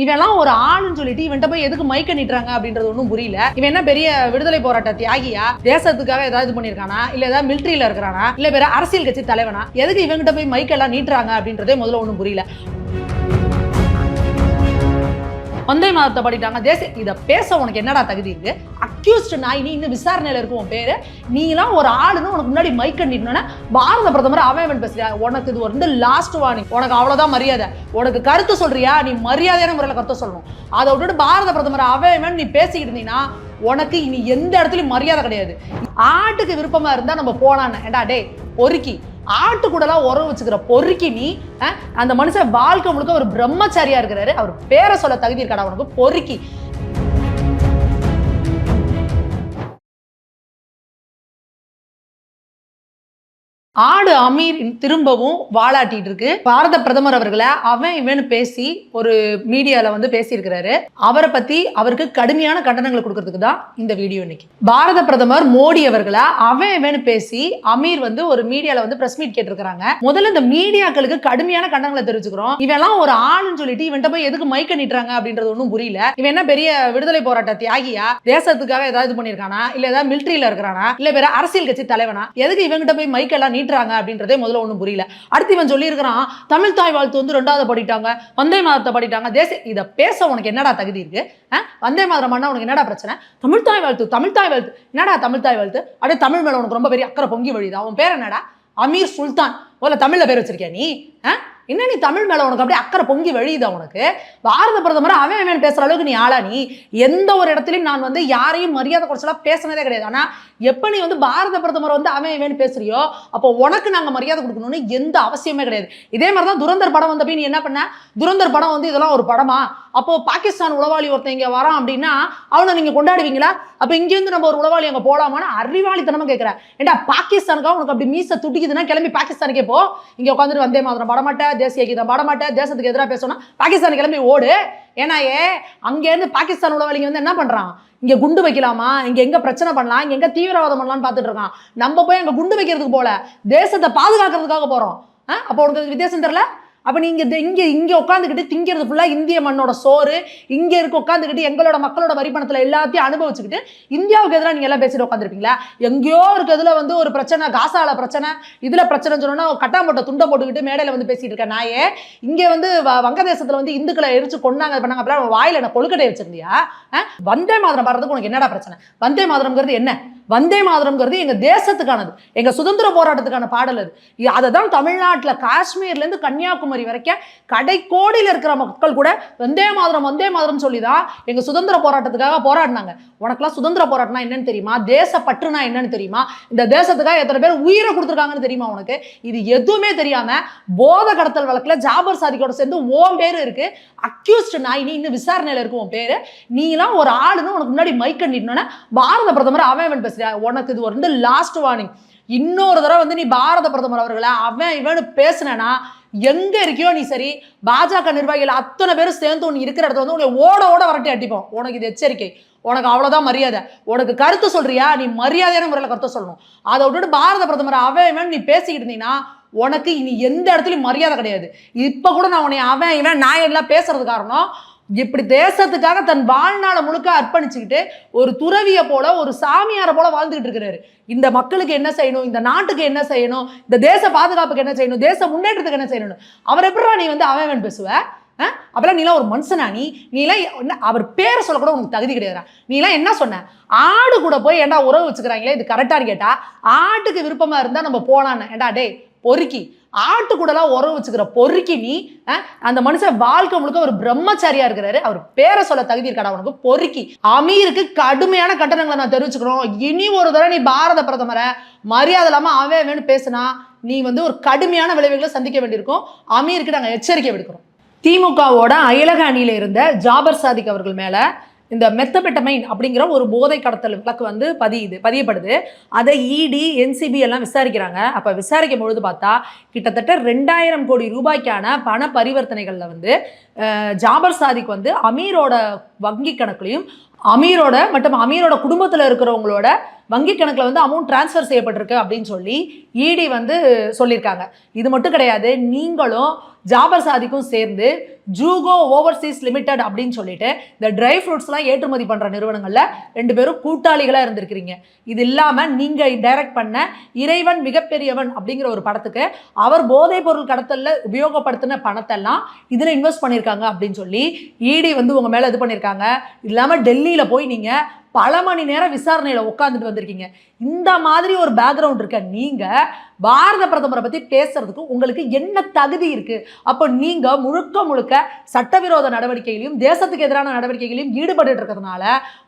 இவெல்லாம் ஒரு ஆளுன்னு சொல்லிட்டு இவன்ட்ட போய் எதுக்கு மைக்க நிட்டுறாங்க அப்படின்றது ஒன்றும் புரியல. இவன் என்ன பெரிய விடுதலை போராட்ட தியாகியா, தேசத்துக்காக ஏதாவது பண்ணிருக்கானா, இல்ல ஏதாவது மிலிட்டரியில இருக்கிறானா, இல்ல வேற அரசியல் கட்சி தலைவனா, எதுக்கு இவங்கிட்ட போய் மைக்கெல்லாம் நீட்டுறாங்க அப்படின்றதே முதல்ல ஒன்றும் புரியல. வந்தே மாதத்தை படிட்டாங்க இதை பேச உனக்கு என்னடா தகுதி இருக்கு? அக்யூஸ்ட் நாய், நீ இன்னும் விசாரணையில இருக்கும் உன் பேரு. நீலாம் ஒரு ஆளுன்னு உனக்கு முன்னாடி மைக் கண்டினா பாரத பிரதமர் அவன் பேசுறியா? உனக்கு இது வந்து லாஸ்ட் வார்னிங். உனக்கு அவ்வளவுதான் மரியாதை. உனக்கு கருத்து சொல்றியா, நீ மரியாதையான முறையில் கருத்து சொல்லணும். அதை விட்டுட்டு பாரத பிரதமர் அவன் நீ பேசிக்கிட்டு இருந்தீங்கன்னா உனக்கு இனி எந்த இடத்துலயும் மரியாதை கிடையாது. ஆட்டுக்கு விருப்பமா இருந்தா நம்ம போலான்னு ஏண்டா டே பொறுக்கி ஆட்டு கூடலாம் உறவு வச்சுக்கிற பொறுக்கி நீ அந்த மனுஷன் வாழ்க்கை முழுக்க ஒரு பிரம்மச்சாரியா இருக்கிறாரு. அவர் பேரை சொல்ல தகுதி இருக்காடா உனக்கு பொறுக்கி. ஆடு அமீர் திரும்பவும் வாலாட்டிட்டு இருக்கு. பாரத பிரதமர் அவர்களை இவன் பேசி ஒரு மீடியால வந்து பேசியிருக்கிறாரு. அவரை பத்தி அவருக்கு கடுமையான கண்டனங்களை கொடுக்கறதுக்கு தான் இந்த வீடியோ. இன்னைக்கு பாரத பிரதமர் மோடி அவர்களை இவன் பேசி அமீர் வந்து ஒரு மீடியால வந்து பிரஸ் மீட் கேட்டிருக்காங்க. முதல்ல இந்த மீடியாக்களுக்கு கடுமையான கண்டனங்களை தெரிவிச்சுக்கிறோம். இவெல்லாம் ஒரு ஆளுன்னு சொல்லிட்டு இவன்ட்ட போய் எதுக்கு மைக்க நிட்டுறாங்க அப்படின்றது ஒன்றும் புரியல. இவன் என்ன பெரிய விடுதலை போராட்ட தியாகியா, தேசத்துக்காக ஏதாவது பண்ணிருக்கானா, இல்ல ஏதாவது மிலிட்டரியில இருக்கிறானா, இல்ல வேற அரசியல் கட்சி தலைவனா, எதுக்கு இவங்கிட்ட போய் மைக்கெல்லாம் அப்படின்றதே முதல்ல ஒண்ணும் புரியல. அடுத்து இவன் சொல்லி இருக்கிறான், தமிழ் தாய் வாழ்த்து வந்து 2வது படிட்டாங்க, வந்தே மாதத்தை படிட்டாங்க. இதை பேச உனக்கு என்னடா தகுதி இருக்கு? வந்தே மாதரம் பண்ணா உனக்கு என்னடா பிரச்சனை? தமிழ் தாய் வாழ்த்து, தமிழ் தாய் வாழ்த்து, என்னடா தமிழ் தாய் வாழ்த்து? அப்படியே தமிழ் மேல உனக்கு ரொம்ப பெரிய அக்கறை பொங்கி வழியுதா? அவன் பேர் என்னடா? அமீர் சுல்தான். தமிழ்ல பேர் வச்சிருக்கியா நீ? என்ன நீ தமிழ் மேல உனக்கு அப்படியே அக்கறை பொங்கி வழியுதா உனக்கு? பாரத பிரதமர் அவன் பேசுற அளவுக்கு நீ ஆளா? நீ எந்த ஒரு இடத்துலயும் நான் வந்து யாரையும் மரியாதை குறைச்சலா பேசினதே கிடையாது. ஆனா எப்ப நீ வந்து பாரத பிரதமர் வந்து அவன் பேசுறியோ அப்போ உனக்கு நாங்க மரியாதை கொடுக்கணும்னு எந்த அவசியமே கிடையாது. இதே மாதிரிதான் துரந்தர் படம் வந்தப்ப நீ என்ன பண்ண? துரந்தர் படம் வந்து இதெல்லாம் ஒரு படமா? அப்போ பாகிஸ்தான் உளவாளி ஒருத்தன் இங்க வரான் அப்படின்னா அவனை நீங்க கொண்டாடுவீங்களா? அப்ப இங்க இருந்து நம்ம ஒரு உளவாளி அங்க போலாமான்னு அறிவாளித்தனமா கேட்கிறேன். ஏண்டா பாகிஸ்தானுக்காக உனக்கு அப்படி மீச துடிக்குதுன்னா கிளம்பி பாகிஸ்தானுக்கே போ. இங்க உட்காந்துட்டு வந்தே மாதரம் படமாட்டேன், தேசிய கீதம் பாடமாட்டேன், தேசத்துக்கு எதிராக பேசணும், பாகிஸ்தான் கிளம்பி ஓடு. ஏன்னா அங்க இருந்து பாகிஸ்தான் உளவாளிங்க வந்து என்ன பண்றான்? இங்க குண்டு வைக்கலாமா, இங்க எங்க பிரச்சனை பண்ணலாம், இங்க எங்க தீவிரவாதம் பண்ணலாம்னு பார்த்துட்டு இருக்கான். நம்ம போய் அங்க குண்டு வைக்கிறதுக்கு போல தேசத்தை பாதுகாக்கிறதுக்காக போறோம். அப்போ உனக்கு வித்தியாசம் தெரியல? அப்ப நீங்க இங்க உட்காந்துக்கிட்டு திங்கிறது ஃபுல்லா இந்திய மண்ணோட சோறு, இங்க இருக்க உட்காந்துக்கிட்டு எங்களோட மக்களோட வரி பணத்துல எல்லாத்தையும் அனுபவிச்சுக்கிட்டு இந்தியாவுக்கு எதிராக நீங்க எல்லாம் பேசிட்டு உட்காந்துருப்பீங்களா? எங்கேயோ இருக்கிறதுல வந்து ஒரு பிரச்சனை, காசால பிரச்சனை, இதுல பிரச்சனை சொன்னா கட்டாமட்ட துண்டை போட்டுக்கிட்டு மேடையில வந்து பேசிட்டு இருக்க நாயே, இங்க வந்து வங்கதேசத்துல வந்து இந்துக்களை எரிச்சு கொண்டாங்க பண்ணாங்க, அப்புறம் வாயில என்ன கொழுக்கட்டை வச்சிருந்தியா? வந்தே மாதரம் பாடுறதுக்கு உனக்கு என்னடா பிரச்சனை? வந்தே மாதரம்ங்கிறது என்ன? வந்தே மாதரம்ங்கிறது எங்க தேசத்துக்கானது, எங்க சுதந்திர போராட்டத்துக்கான பாடல். அது அதை தான் தமிழ்நாட்டுல காஷ்மீர்ல இருந்து கன்னியாகுமரி வரைக்கும் கடைக்கோடியில் இருக்கிற மக்கள் கூட வந்தே மாதரம் சொல்லிதான் எங்க சுதந்திர போராட்டத்துக்காக போராடினாங்க. உனக்கெல்லாம் சுதந்திர போராட்டம்னா என்னன்னு தெரியுமா? தேச பற்றுனா என்னன்னு தெரியுமா? இந்த தேசத்துக்காக எத்தனை பேர் உயிரை கொடுத்துருக்காங்கன்னு தெரியுமா உனக்கு? இது எதுவுமே தெரியாம போத கடத்தல் வழக்குல ஜாபர் சாதிக்கோட சேர்ந்து ஓம் பேரு இருக்கு. அக்யூஸ்ட் நாய், நீ இன்னும் விசாரணையில இருக்கும் உன் பேரு. நீலாம் ஒரு ஆளுன்னு உனக்கு முன்னாடி மைக் கண்டினா பாரத பிரதமர் அவன் பேசுறியா? உனக்கு இது வந்து லாஸ்ட் வார்னிங். இன்னொரு தடவை வந்து நீ பாரத பிரதமர் அவர்களை இவன் பேசுனா எங்க இருக்கியோ நீ சரி, பாஜக நிர்வாகிகள் அத்தனை பேரும் சேர்ந்து உன் இருக்கிற இடத்துல வந்து உன்னை ஓட வரட்டி அடிப்போம். உனக்கு இது எச்சரிக்கை. உனக்கு அவ்வளவுதான் மரியாதை. உனக்கு கருத்து சொல்றியா, நீ மரியாதையான முறையில் கருத்து சொல்லணும். அதை விட்டுட்டு பாரத பிரதமர் அவன் நீ பேசிக்கிட்டு இருந்தீங்கன்னா உனக்கு இனி எந்த இடத்துலயும் மரியாதை கிடையாது. இப்ப கூட நான் உன்னை இவன் நான் எல்லாம் பேசுறது காரணம், இப்படி தேசத்துக்காக தன் வாழ்நாளை முழுக்க அர்ப்பணிச்சுக்கிட்டு ஒரு துறவியை போல, ஒரு சாமியாரை போல வாழ்ந்துகிட்டு இருக்கிறாரு. இந்த மக்களுக்கு என்ன செய்யணும், இந்த நாட்டுக்கு என்ன செய்யணும், இந்த தேச பாதுகாப்புக்கு என்ன செய்யணும், தேச முன்னேற்றத்துக்கு என்ன செய்யணும், அவர் எப்படா நீ வந்து அவன் பேசுவ? அப்பெல்லாம் நீலாம் ஒரு மனுஷனா? நீலாம் அவர் பேரை சொல்ல கூட உனக்கு தகுதி கிடையாதா? நீலாம் என்ன சொன்ன? ஆடு கூட போய் ஏண்டா உறவு வச்சுக்கிறாங்களே, இது கரெக்டான்னு கேட்டா ஆட்டுக்கு விருப்பமா இருந்தா நம்ம போலான்னு ஏண்டா டே பொறுக்கி ஆட்டு கூடலாம் உறவு வச்சுக்கிற பொறுக்கி நீ அந்த மனுஷன் வாழ்க்கை முழுக்க ஒரு பிரம்மச்சாரியா இருக்கிறாரு. அவர் பேரை சொல்ல தகுதி இருக்காடா உனக்கு பொறுக்கி. அமீருக்கு கடுமையான கட்டணங்களை நான் தெரிவிச்சுக்கிறோம். இனி ஒரு தடவை நீ பாரத பிரதமரை மரியாதை இல்லாம அவன் பேசுனா நீ வந்து ஒரு கடுமையான விளைவுகளை சந்திக்க வேண்டியிருக்கும். அமீருக்கு நாங்கள் எச்சரிக்கை விடுக்கிறோம். திமுகவோட அயலக அணியில இருந்த ஜாபர் சாதிக் அவர்கள் மேல இந்த மெத்தபெட்டமைன் அப்படிங்கிற ஒரு போதை கடத்தல் வழக்கு வந்து பதியப்படுது. அதை இடி, என்சிபி எல்லாம் விசாரிக்கிறாங்க. அப்போ விசாரிக்கும் பொழுது பார்த்தா கிட்டத்தட்ட 2000 கோடி ரூபாய்க்கான பண பரிவர்த்தனைகளில் வந்து ஜாபர் சாதிக் வந்து அமீரோட வங்கி கணக்குலையும் அமீரோட குடும்பத்தில் இருக்கிறவங்களோட வங்கி கணக்குல வந்து அமௌண்ட் டிரான்ஸ்ஃபர் செய்யப்பட்டிருக்கு அப்படின்னு சொல்லி இடி வந்து சொல்லியிருக்காங்க. இது மட்டும் கிடையாது, நீங்களும் ஜாபர் சாதிக்கும் சேர்ந்து ஜூகோ ஓவர்சீஸ் லிமிடெட் அப்படின்னு சொல்லிட்டு இந்த ட்ரை ஃப்ரூட்ஸ்லாம் ஏற்றுமதி பண்ற நிறுவனங்கள்ல 2 பேரும் கூட்டாளிகளா இருந்திருக்கிறீங்க. இது இல்லாம நீங்க டைரக்ட் பண்ண இறைவன் மிகப்பெரியவன் அப்படிங்கிற ஒரு படத்துக்கு அவர் போதைப் பொருள் கடத்தல்ல உபயோகப்படுத்தின பணத்தெல்லாம் இதுல இன்வெஸ்ட் பண்ணியிருக்காங்க அப்படின்னு சொல்லி இடி வந்து உங்க மேல இது பண்ணியிருக்காங்க. இது இல்லாம டெல்லியில போய் நீங்க பல மணி நேரம் விசாரணையில உட்காந்துட்டு வந்திருக்கீங்க. இந்த மாதிரி ஒரு பேக்ரவுண்ட் இருக்க நீங்க பாரத பிரதமரை பத்தி பேசுறதுக்கு உங்களுக்கு என்ன தகுதி இருக்கு? அப்போ நீங்க முழுக்க முழுக்க சட்டவிரோத நடவடிக்கைகளையும் தேசத்துக்கு எதிரான நடவடிக்கைகளையும் ஈடுபட்டு இருக்கிறதுனால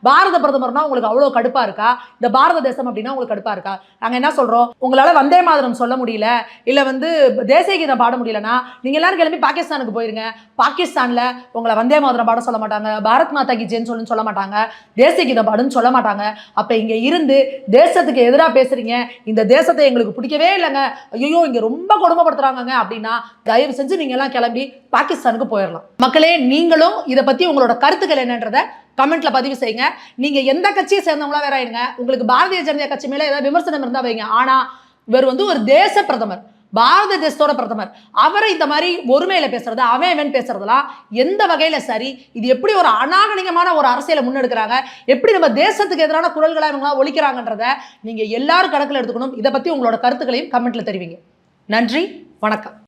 பாரத பிரதமர்னா உங்களுக்கு அவ்வளவு கடுப்பா இருக்கா? இந்த பாரத தேசம் அப்படின்னா உங்களுக்கு கடுப்பா இருக்கா? நாங்க என்ன சொல்றோம், உங்களால வந்தே மாதரம் சொல்ல முடியல, இல்ல வந்து தேசிய கீதம் பாட முடியலன்னா நீங்க எல்லாரும் கிளம்பி பாகிஸ்தானுக்கு போயிருங்க. பாகிஸ்தான்ல உங்களை வந்தே மாதரம் பாட சொல்ல மாட்டாங்க, பாரத் மாதா கி ஜெய்ன்னு சொல்ல மாட்டாங்க, தேசிய கீதம் பாடுன்னு சொல்ல மாட்டாங்க. அப்ப இங்க இருந்து தேசத்துக்கு எதிராக பேசுறீங்க, இந்த தேசத்தை எங்களுக்கு பிடிக்கவே இல்லைங்க, ஐயோ இங்க ரொம்ப கொடுமைப்படுத்துறாங்க அப்படின்னா தயவு செஞ்சு நீங்க எல்லாம் கிளம்பி பாகிஸ்தானுக்கு போயிடலாம். மக்களே, நீங்களும் இதை பத்தி உங்களோட கருத்துக்கள் என்னன்றத கமெண்ட்ல பதிவு செய்யுங்க. நீங்க எந்த கட்சியை சேர்ந்தவங்களா வேற இருங்க, உங்களுக்கு பாரதிய ஜனதா கட்சி மேல ஏதாவது விமர்சனம் இருந்தா வைங்க. ஆனா இவர் வந்து ஒரு தேச பிரதமர், பாரத தேசத்தோட பிரதமர், அவரை இந்த மாதிரி ஒருமையில பேசுறது, அவன் பேசுறதுலாம் எந்த வகையில சரி? இது எப்படி ஒரு அநாகரிகமான ஒரு அரசியலை முன்னெடுக்கிறாங்க, எப்படி நம்ம தேசத்துக்கு எதிரான குரல்களை இவங்க ஒலிக்கிறாங்கன்றத நீங்க எல்லாரும் கணக்கில் எடுத்துக்கணும். இதை பத்தி உங்களோட கருத்துக்களையும் கமெண்ட்ல தெரிவிங்க. நன்றி, வணக்கம்.